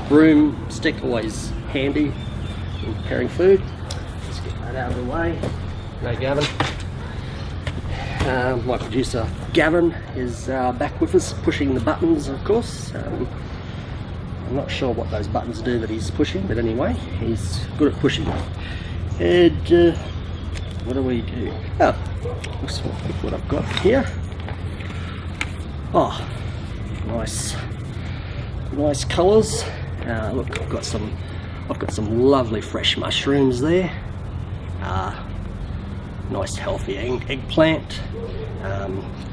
broomstick, always handy in preparing food. Let's get that out of the way. No, Gavin. My producer Gavin is back with us, pushing the buttons, of course. I'm not sure what those buttons do that he's pushing, but anyway, he's good at pushing. And what do we do? Oh, let's look what I've got here. Oh, nice colours. Look, I've got some lovely fresh mushrooms there. Nice healthy eggplant.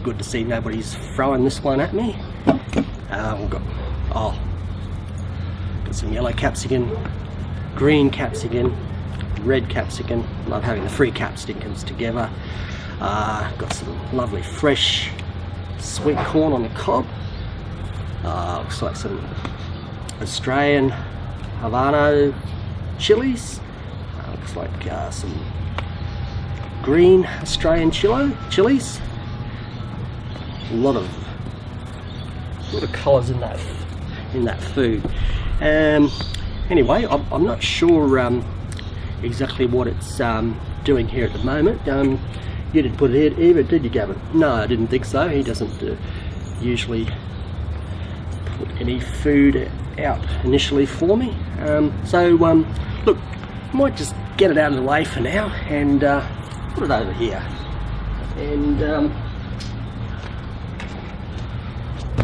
Good to see nobody's throwing this one at me. We've got some yellow capsicum, green capsicum, red capsicum. Love having the three capsicums together. Got some lovely fresh sweet corn on the cob. Looks like some Australian Havana chilies. Looks like some green Australian chilies. A lot of colours in that food. Anyway, I'm not sure exactly what it's doing here at the moment. You didn't put it here either, did you, Gavin? No, I didn't think so. He doesn't usually put any food out initially for me. Look, I might just get it out of the way for now and put it over here. And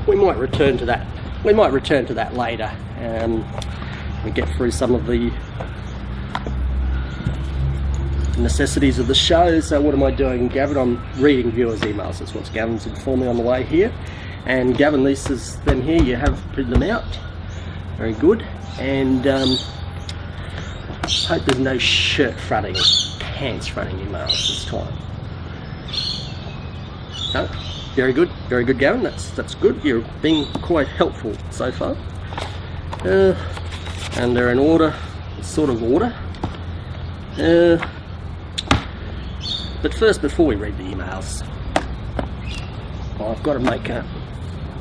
we might return to that. We might return to that later. We get through some of the necessities of the show. So what am I doing, Gavin? I'm reading viewers' emails. That's what Gavin's informed me on the way here. And Gavin, this is them here. You have printed them out. Very good. And hope there's no shirt fronting, pants fronting emails this time. No, very good, Gavin. That's good. You're being quite helpful so far. And they're in order, sort of order. But first, before we read the emails, I've got to make an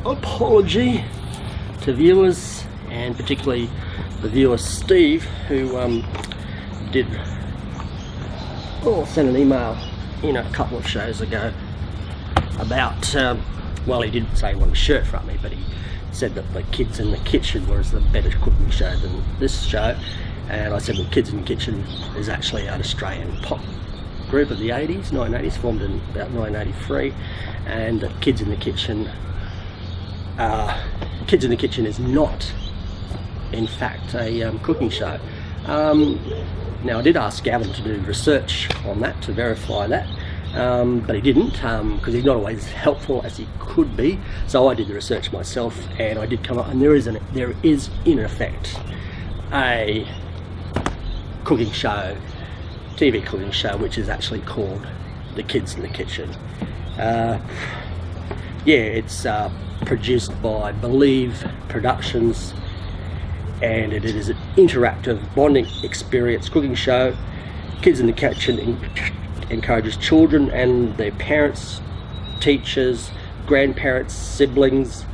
apology to viewers, and particularly the viewer Steve, who sent an email in a couple of shows ago about, well, he didn't say he wanted a shirt from me, but he said that the Kids in the Kitchen was the better cooking show than this show. And I said, well, Kids in the Kitchen is actually an Australian pop group of the 1980s, formed in about 1983, and that Kids in the Kitchen is not, in fact, a cooking show. Now, I did ask Gavin to do research on that to verify that, but he didn't, because he's not always helpful as he could be. So I did the research myself, and I did come up, and there is in effect a cooking show, TV cooking show, which is actually called The Kids in the Kitchen. It's produced by Believe Productions, and it is an interactive bonding experience cooking show. Kids in the Kitchen encourages children and their parents, teachers, grandparents, siblings,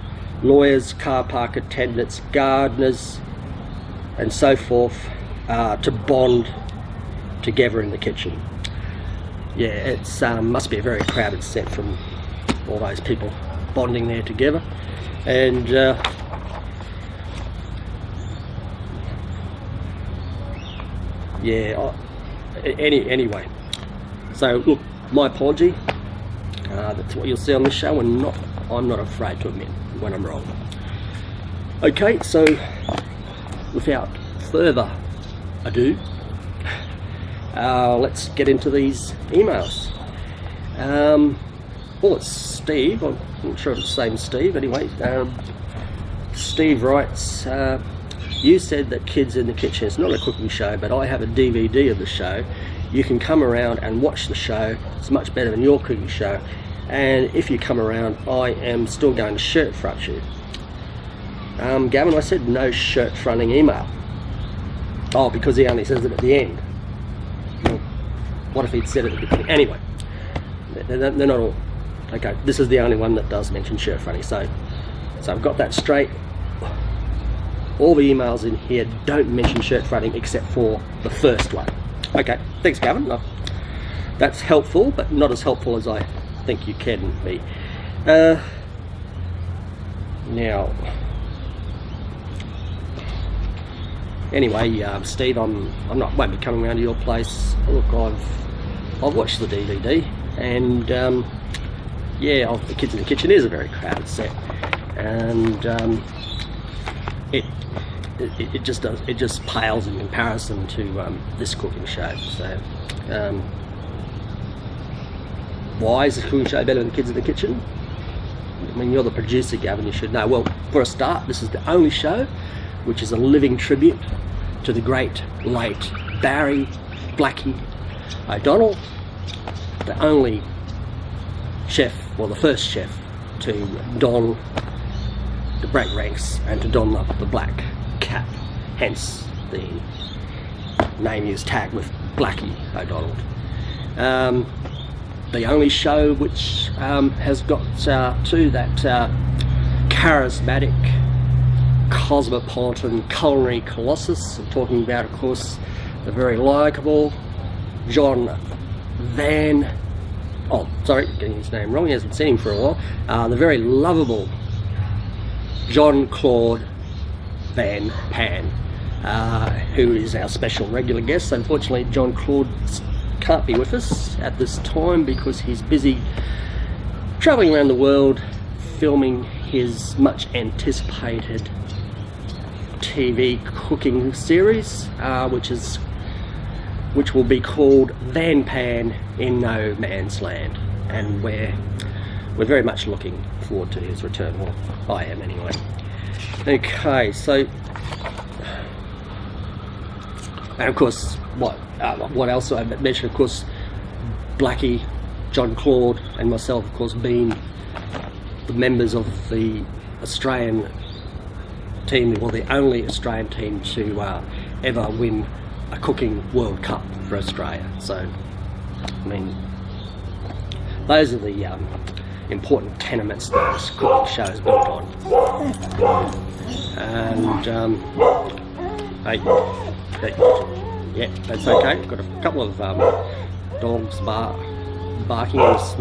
lawyers, car park attendants, gardeners, and so forth to bond together in the kitchen. Yeah, it's must be a very crowded set from all those people bonding there together. And anyway, so look, my apology. That's what you'll see on this show, and I'm not afraid to admit when I'm wrong. Okay, so without further ado, let's get into these emails. Well, it's Steve. I'm not sure if it's the same Steve. Anyway, Steve writes, you said that Kids in the Kitchen is not a cooking show, but I have a DVD of the show. You can come around and watch the show. It's much better than your cooking show. And if you come around, I am still going to shirt front you. Gavin, I said no shirt fronting email. Oh, because he only says it at the end. Well, what if he'd said it at the beginning? Anyway, they're not all. Okay, this is the only one that does mention shirt fronting. So I've got that straight. all the emails in here don't mention shirt fronting except for the first one. Okay, thanks Gavin. That's helpful, but not as helpful as I think you can be. Now, anyway, Steve, won't be coming around to your place. Look, I've watched the DVD, and yeah, The Kids in the Kitchen is a very crowded set, and it just pales in comparison to this cooking show. So, why is this cooking show better than Kids in the Kitchen? I mean, you're the producer, Gavin, you should know. Well, for a start, this is the only show which is a living tribute to the great late Barry Blackie O'Donnell, the only chef, well, the first chef to don the black ranks and to don the black cap, hence the name is tagged with Blackie O'Donnell. The only show which has got to that charismatic cosmopolitan culinary colossus. I'm talking about, of course, the very likeable John Van, getting his name wrong, he hasn't seen him for a while, the very lovable Jean-Claude Van Pan, who is our special regular guest. Unfortunately, Jean-Claude can't be with us at this time because he's busy travelling around the world filming his much anticipated TV cooking series, which will be called Van Pan in No Man's Land, and we're very much looking forward to his return. Well, I am anyway. Okay, so, and of course, what else I mentioned, of course, Blackie, Jean-Claude and myself, of course, being the members of the Australian team, well, the only Australian team to ever win a cooking World Cup for Australia. So, I mean, those are the important tenements that this cooking show is built on. And yeah, that's okay. Got a couple of dogs barking in this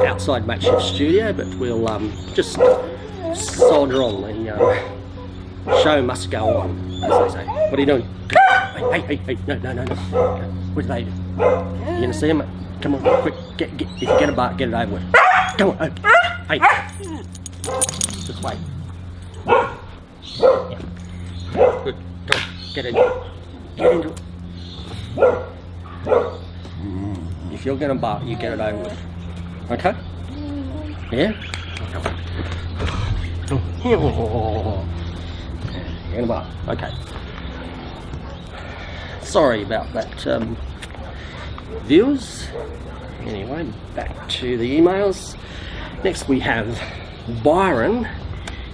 outside makeshift studio, but we'll just soldier on. The show must go on, as they say. What are you doing? Hey, no. What do they do? You gonna see him? Come on, quick, get if you get a bark, get it over with. Come on, hey, this way. Yeah. Good, come on, get into it. If you're gonna bark, you get it over with. Okay? Yeah? You're gonna bark. Okay. Sorry about that, viewers. Anyway, back to the emails. Next we have Byron,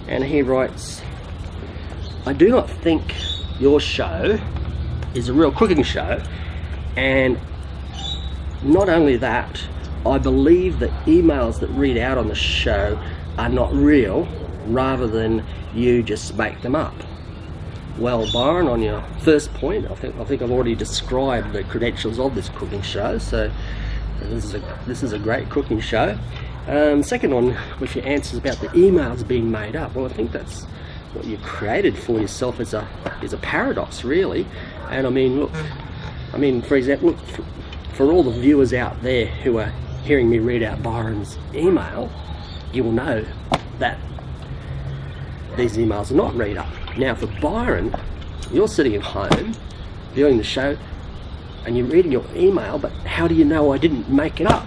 and he writes, I do not think your show is a real cooking show, and not only that, I believe the emails that read out on the show are not real, rather than you just make them up. Well, Byron, on your first point, I think I've already described the credentials of this cooking show, so this is a great cooking show. Second one, with your answers about the emails being made up, well, I think that's what you created for yourself is a paradox, really. And I mean, look, for example, for all the viewers out there who are hearing me read out Byron's email, you will know that these emails are not read up. Now for Byron, you're sitting at home viewing the show and you're reading your email, but how do you know I didn't make it up?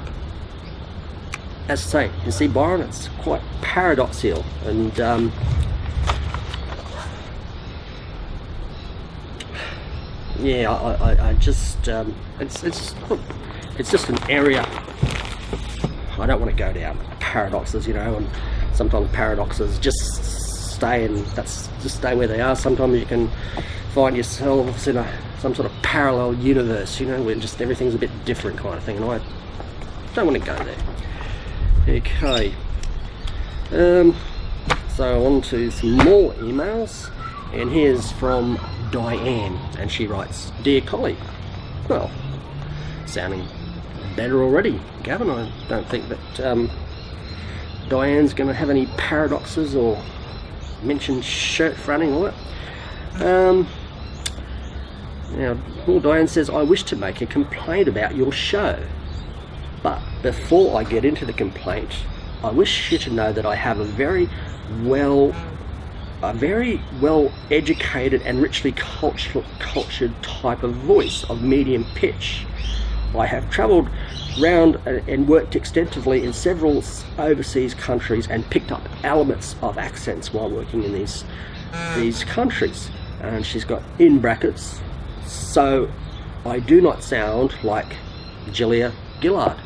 As I say, you see, Byron, it's quite paradoxical, and yeah, I just it's just an area I don't want to go down. Paradoxes, you know, and sometimes paradoxes just stay where they are. Sometimes you can find yourselves in some sort of parallel universe, you know, where just everything's a bit different kind of thing, and I don't want to go there. Okay, so on to some more emails, And here's from Diane, and she writes, "Dear colleague," well, sounding better already, Gavin. I don't think that Diane's going to have any paradoxes or mention shirt fronting or that. Now, Diane says, "I wish to make a complaint about your show. But before I get into the complaint, I wish you to know that I have a very well educated and richly cultured type of voice of medium pitch. I have travelled round and worked extensively in several overseas countries and picked up elements of accents while working in these countries." And she's got in brackets, "So I do not sound like Julia Gillard."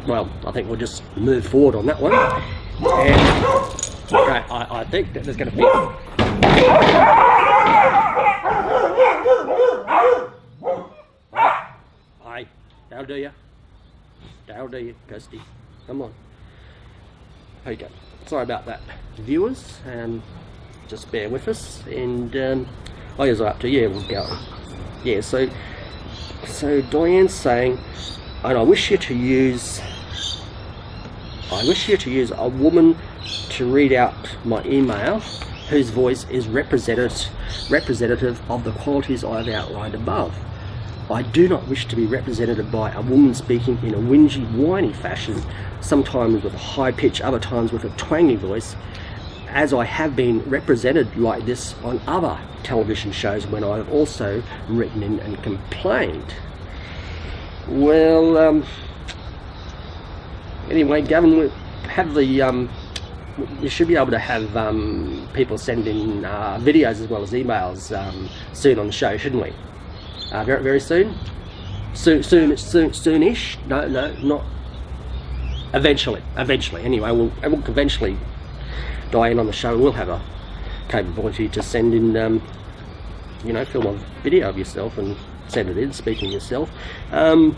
Well, I think we'll just move forward on that one. And okay, I think that there's going to be... Hi, how do you? How do you, Kirsty? Come on. Okay, sorry about that, viewers. Just bear with us. And I guess up to you. We'll go. Yeah. So Diane's saying, and I wish you to use a woman to read out my email whose voice is representative of the qualities I have outlined above. I do not wish to be represented by a woman speaking in a whingy, whiny fashion, sometimes with a high pitch, other times with a twangy voice, as I have been represented like this on other television shows when I have also written in and complained. Well, anyway, Gavin, we have the you should be able to have people send in videos as well as emails soon on the show, shouldn't we? Very, very soon? Soonish? No, not. Eventually. Anyway, we'll eventually, Diane on the show will have a capability to send in, film a video of yourself and send it in, speaking yourself. I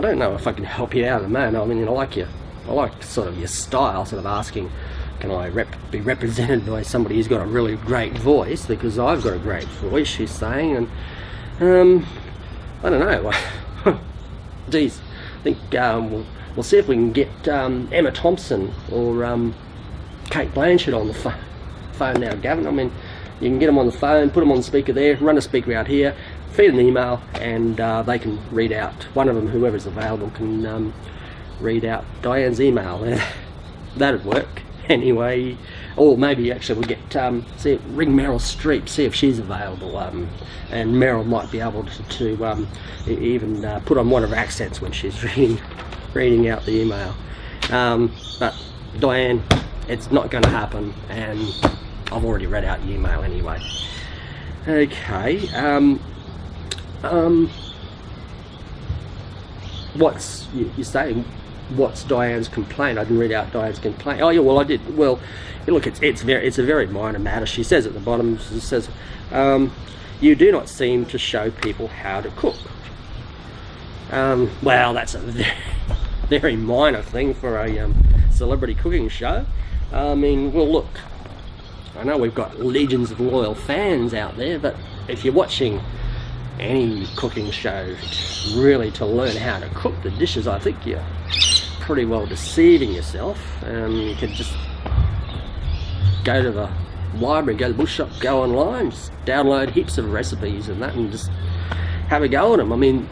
don't know if I can help you out at the moment. I mean, I like sort of your style, sort of asking, can I be represented by somebody who's got a really great voice, because I've got a great voice, she's saying. And I don't know. Geez, I think we'll see if we can get Emma Thompson or Kate Blanchett on the phone now, Gavin. I mean, you can get them on the phone, put them on the speaker there, run a speaker out here, feed an email, and they can read out, one of them, whoever's available, can read out Diane's email. That'd work. Anyway, or maybe actually we'll get ring Meryl Streep, see if she's available, and Meryl might be able to even put on one of her accents when she's reading out the email. But Diane, it's not going to happen, and I've already read out the email anyway. Okay. What's you saying? What's Diane's complaint? I didn't read out Diane's complaint. Oh yeah, well I did. Well, look, it's a very minor matter. She says at the bottom, she says, "You do not seem to show people how to cook." Well, that's a very minor thing for a celebrity cooking show. I mean, well, look, I know we've got legions of loyal fans out there, but if you're watching any cooking show really to learn how to cook the dishes, I think you're pretty well deceiving yourself. You could just go to the library, go to the bookshop, go online, just download heaps of recipes and that, and just have a go at them. I mean,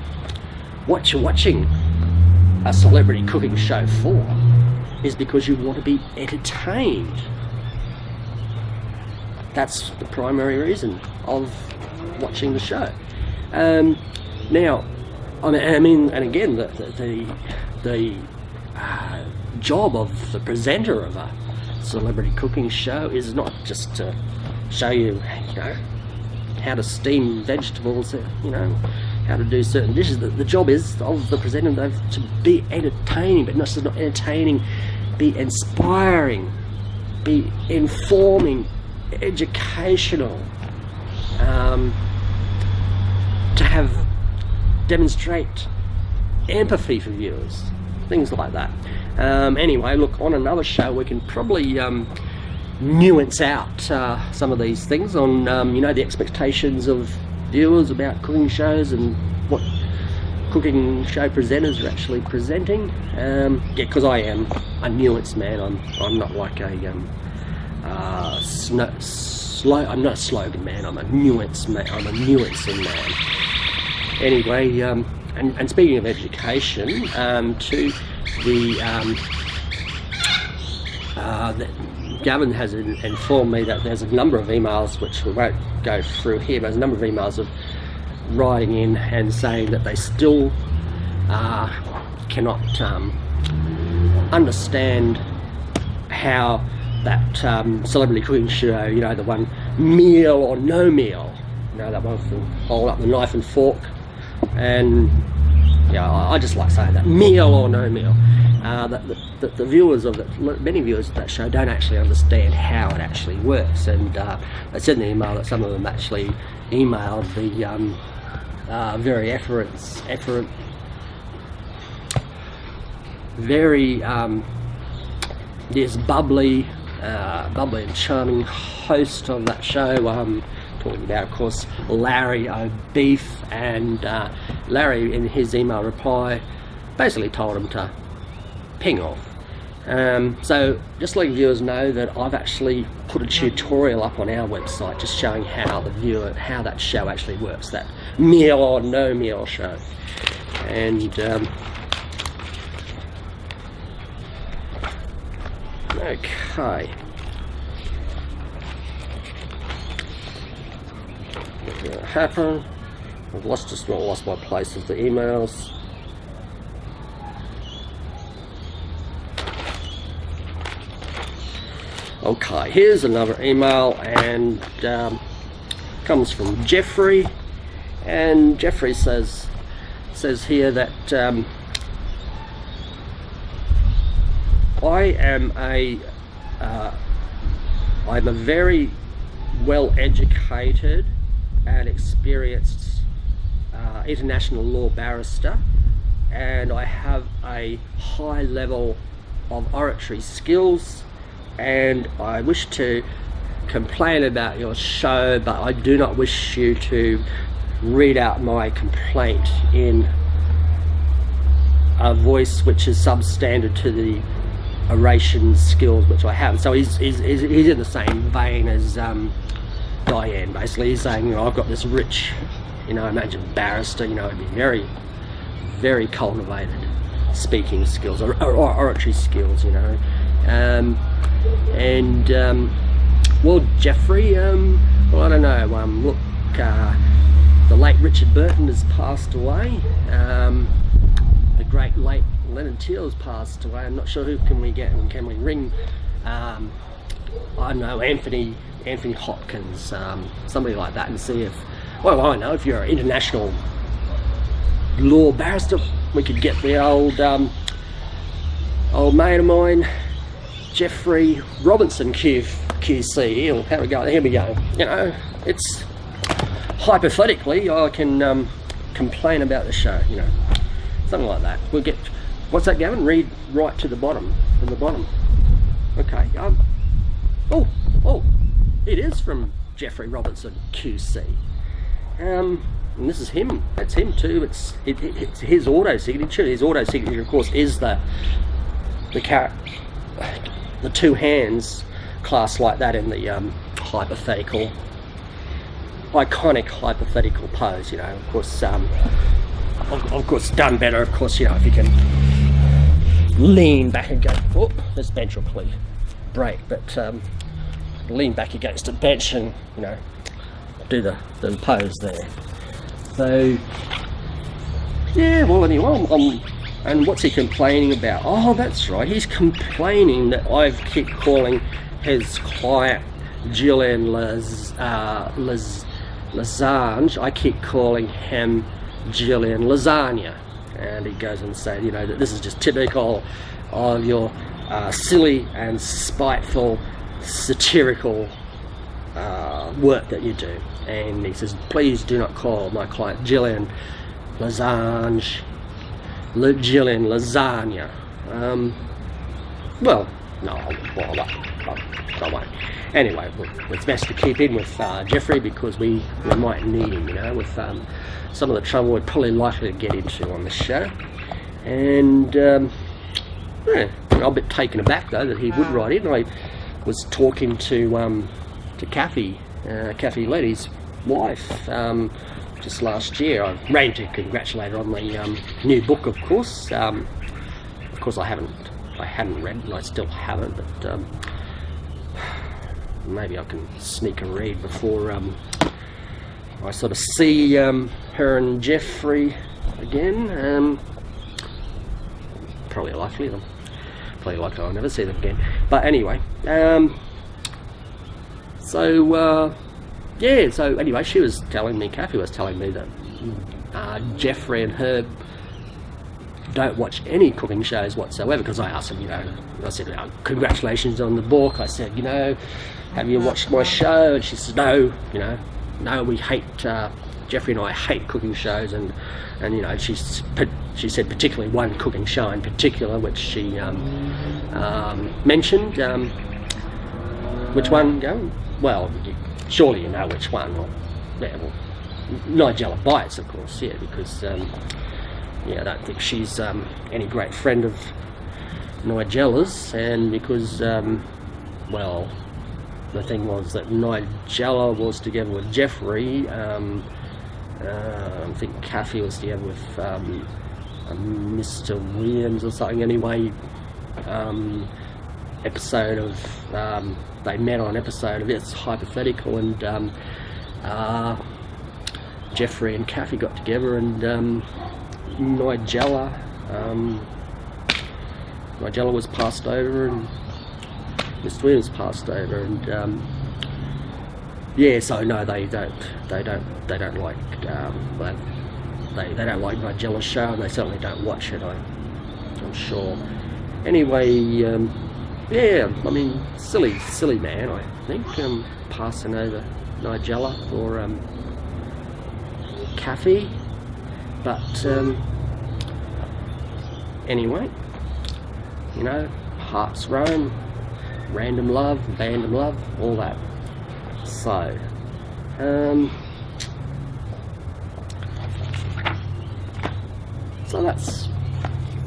what you're watching a celebrity cooking show for is because you want to be entertained. That's the primary reason of watching the show. Now, I mean, and again, the job of the presenter of a celebrity cooking show is not just to show you, how to steam vegetables, how to do certain dishes. The job is of the presenter to be entertaining, but not just not entertaining, be inspiring, be informing, educational, to demonstrate empathy for viewers, things like that. Anyway, look, on another show we can probably nuance out some of these things on you know, the expectations of viewers about cooking shows and what cooking show presenters are actually presenting. Yeah, because I am a nuanced man. I'm not like a I'm not a slogan man. I'm a nuance man. I'm a nuancing man. Anyway, and speaking of education, to Gavin has informed me that there's a number of emails, which we won't go through here, but there's a number of emails of writing in and saying that they still cannot understand how that celebrity cooking show, you know, the one Meal or No Meal, you know, that one with the hold up the knife and fork, and yeah, I just like saying that, Meal or No Meal. That the viewers of that, many viewers of that show don't actually understand how it actually works, and they said in the email that some of them actually emailed the very very this bubbly and charming host of that show, talking about, of course, Larry O'Beef, and Larry in his email reply basically told him to ping off. So just letting viewers know that I've actually put a tutorial up on our website just showing how how that show actually works, that Meal or No Meal show. And okay, what's going to happen? I've lost my place of the emails. Okay, here's another email, and comes from Jeffrey, and Jeffrey says here that I'm a very well educated and experienced international law barrister, and I have a high level of oratory skills, and I wish to complain about your show, but I do not wish you to read out my complaint in a voice which is substandard to the oration skills which I have. So he's in the same vein as Diane. Basically, he's saying, you know, I've got this rich, you know, imagine barrister, you know, it'd be very, very cultivated speaking skills or oratory skills, you know. Well, Jeffrey, well, I don't know, look, the late Richard Burton has passed away, the great late Leonard Teal has passed away. I'm not sure who can we ring, I don't know, Anthony Hopkins, somebody like that, and see if, well, I know, if you're an international law barrister, we could get the old mate of mine, Jeffrey Robinson QC. Here we go. You know, it's hypothetically I can complain about the show, you know, something like that. We'll get, what's that, Gavin? Read right to the bottom, from the bottom. Okay. Oh, it is from Jeffrey Robinson QC. And this is him. It's him too. It's his auto signature. His auto signature, of course, is the two hands class like that in the iconic hypothetical pose. You know, of course, done better. Of course, you know, if you can lean back and go. Oh, this bench will clean break, but lean back against a bench and, you know, do the pose there. So yeah, well, anyway, and what's he complaining about? Oh, that's right, he's complaining that I keep calling his client Julian Lasange, I keep calling him Julian Lasagna, and he goes and says, you know, that this is just typical of your silly and spiteful satirical work that you do. And he says, please do not call my client Julian Lasange, Julian Lasagna. Well, No, I won't. Anyway, it's best to keep in with Jeffrey, because we might need him, you know, with some of the trouble we're probably likely to get into on this show. And yeah, I'm a bit taken aback though that he would write in. I was talking to Kathy Letty's wife, just last year. I ran to congratulate her on the new book, of course. Of course, I hadn't read it, and I still haven't, but maybe I can sneak a read before I sort of see her and Jeffrey again. Probably likely I'll never see them again. But anyway, so anyway, Kathy was telling me that Jeffrey and Herb don't watch any cooking shows whatsoever, because I asked them, I said, congratulations on the book. I said, have you watched my show? And she says, no, we hate, Jeffrey and I hate cooking shows, and she said particularly one cooking show in particular, which she mentioned. Which one? Well, surely you know which one. Nigella Bites, of course, yeah, because I don't think she's any great friend of Nigella's, and because the thing was that Nigella was together with Jeffrey. I think Kathy was together with Mr. Williams or something. Anyway, episode of they met on an episode of It's Hypothetical, and Jeffrey and Kathy got together, and Nigella was passed over, and Mr. Williams passed over, and so no, they don't like they don't like Nigella's show, and they certainly don't watch it, I'm sure. Anyway, silly man, I think, passing over Nigella for Kathy, but anyway, hearts roam, random love, bandom love, all that. So,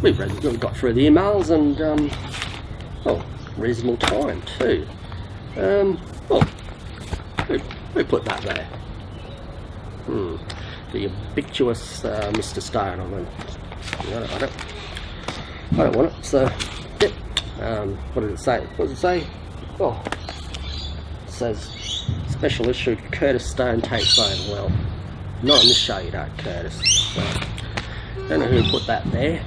we've got through the emails, and reasonable time too. Who put that there? The ubiquitous Mr. Stone. I don't want it. So, yep. What did it say? What does it say? Oh, it says special issue Curtis Stone takes over. Well, not on this show, you don't, Curtis. So, don't know who put that there.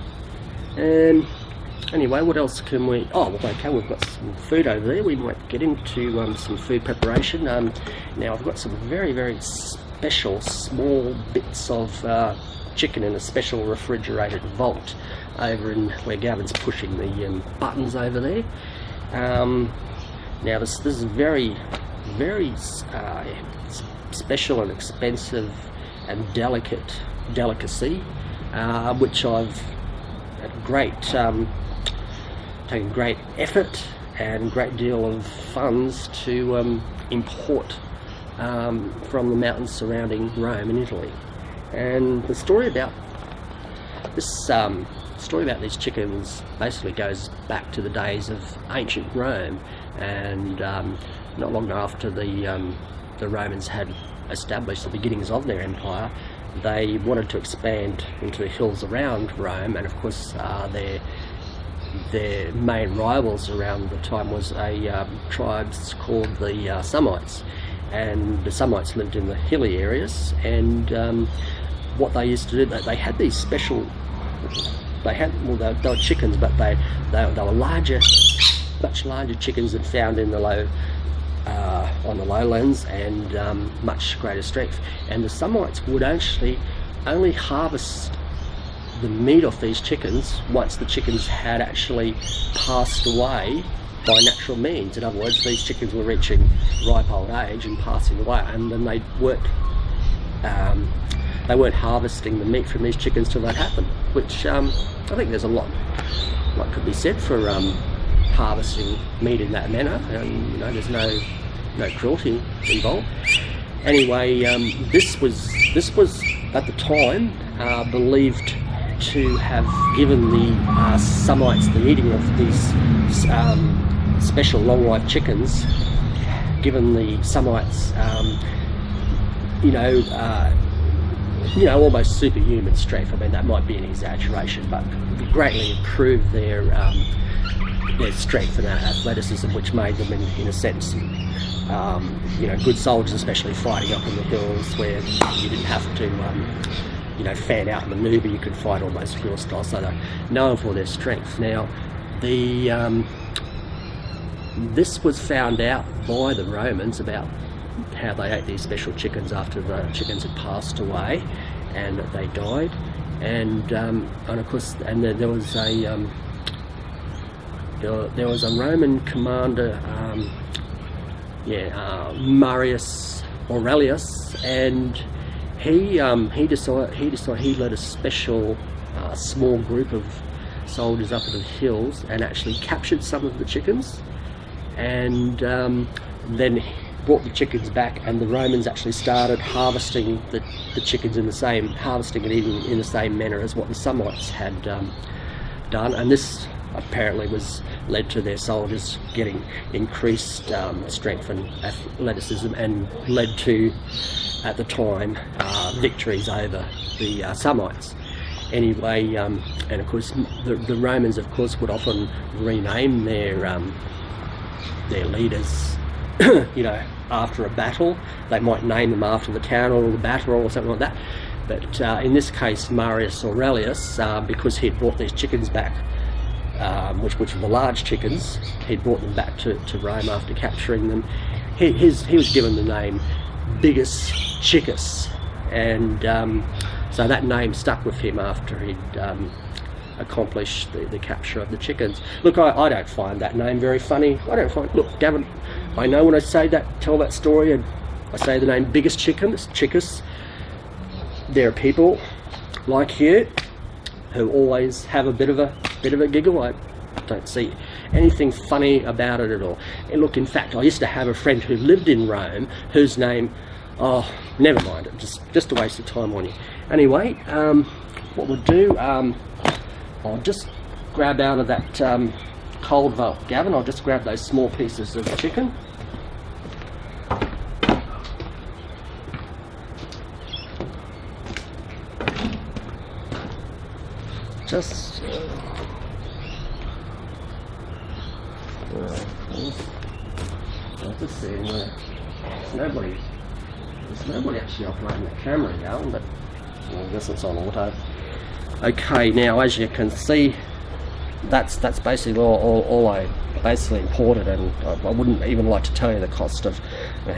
Anyway, what else can we... okay, we've got some food over there. We might get into some food preparation. Now, I've got some very, very special small bits of chicken in a special refrigerated vault over in where Gavin's pushing the buttons over there. Now, this is very, very special and expensive and delicacy, which I've taken great effort and great deal of funds to import from the mountains surrounding Rome in Italy. And the story about these chickens basically goes back to the days of ancient Rome, and not long after the Romans had established the beginnings of their empire, they wanted to expand into the hills around Rome, and of course their main rivals around the time was a tribes called the Samites, and the Samites lived in the hilly areas, and what they used to do, they had these special, they were chickens, but they were larger, much larger chickens than found in the on the lowlands, and much greater strength. And the Samites would actually only harvest the meat off these chickens once the chickens had actually passed away by natural means. In other words, these chickens were reaching ripe old age and passing away, and then they weren't harvesting the meat from these chickens till that happened. Which I think there's a lot could be said for harvesting meat in that manner, and you know, there's no cruelty involved. Anyway, this was at the time believed to have given the Semites, the eating of these special long life chickens, given the Semites almost superhuman strength. I mean, that might be an exaggeration, but greatly improved their strength and athleticism, which made them in a sense good soldiers, especially fighting up in the hills where you didn't have to fan out manoeuvre. You could fight almost guerrilla style, so they're known for their strength. Now, this was found out by the Romans about how they ate these special chickens after the chickens had passed away and they died, and of course, and there was a Roman commander, Marius Aurelius, and he led a special small group of soldiers up in the hills and actually captured some of the chickens, and then brought the chickens back, and the Romans actually started harvesting the chickens harvesting and eating in the same manner as what the Semites had done, and this apparently led to their soldiers getting increased strength and athleticism, and led to, at the time, victories over the Semites. Anyway, and of course the Romans, of course, would often rename their leaders after a battle. They might name them after the town or the battle or something like that, but in this case, Marius Aurelius, because he'd brought these chickens back, which were the large chickens, he'd brought them back to Rome after capturing them. He was given the name Biggus Chickus, and so that name stuck with him after he'd accomplished the capture of the chickens. Look, I don't find that name very funny. Look, Gavin, I know when I tell that story, and I say the name Biggus Chickus, there are people like you who always have a bit of a giggle. I don't see anything funny about it at all. And look, in fact, I used to have a friend who lived in Rome whose name, never mind it, just a waste of time on you. Anyway, what we'll do, I'll just grab out of that cold vault, Gavin, I'll just grab those small pieces of chicken. Just seeing where there's nobody actually operating the camera down, but I guess it's on auto. Okay, now as you can see, that's basically all I basically imported, and I wouldn't even like to tell you the cost of. It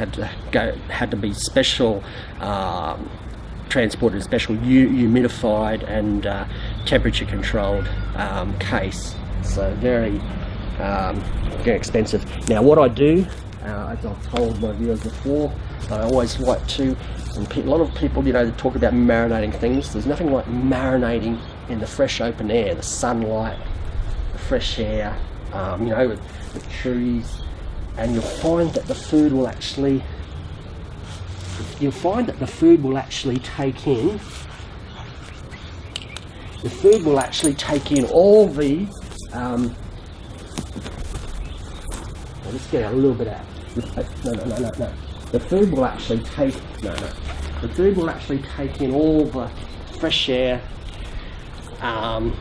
had to be special. Transported in a special humidified and temperature controlled case, so very expensive. Now what I do, as I've told my viewers before, I always like to, and a lot of people, they talk about marinating things. There's nothing like marinating in the fresh open air, the sunlight, the fresh air, with the trees, and you'll find that the food will actually take in. The food will actually take in all the. I'll just get a little bit out. No. The food will actually take. The food will actually take in all the fresh air, and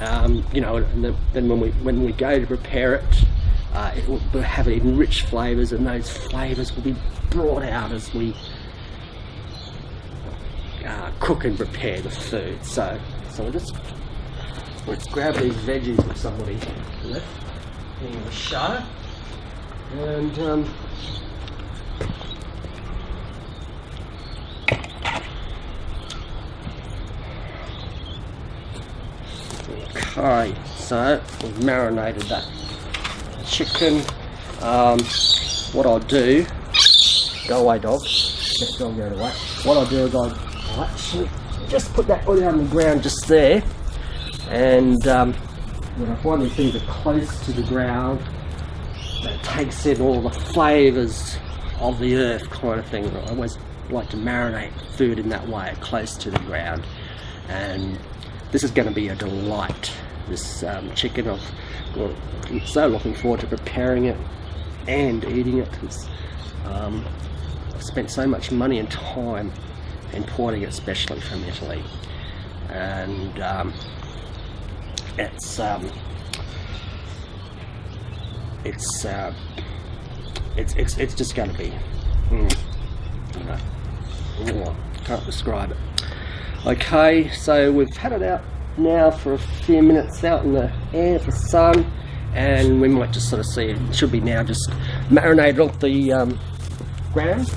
then when we go to prepare it. It will have enriched flavours, and those flavours will be brought out as we cook and prepare the food. So let's grab these veggies that somebody left in the show, and okay, so we've marinated that chicken. What I'll do, go away dog, let dog go away. What I'll do is I'll actually just put that on the ground just there, and when I find these things are close to the ground, it takes in all the flavours of the earth kind of thing. I always like to marinate food in that way, close to the ground. And this is going to be a delight, this chicken. I'm so looking forward to preparing it and eating it. I've spent so much money and time importing it, especially from Italy, and it's just going to be, can't describe it. Okay, so we've had it out now for a few minutes out in the air for sun, and we might just sort of see it should be now just marinated off the ground.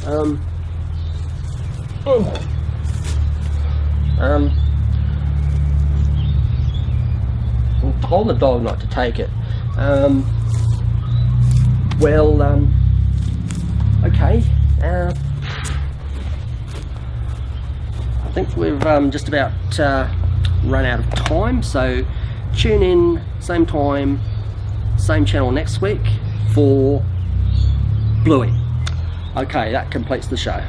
I told the dog not to take it. Okay. I think we've just about run out of time, so tune in same time, same channel next week for Bluey. Okay, that completes the show.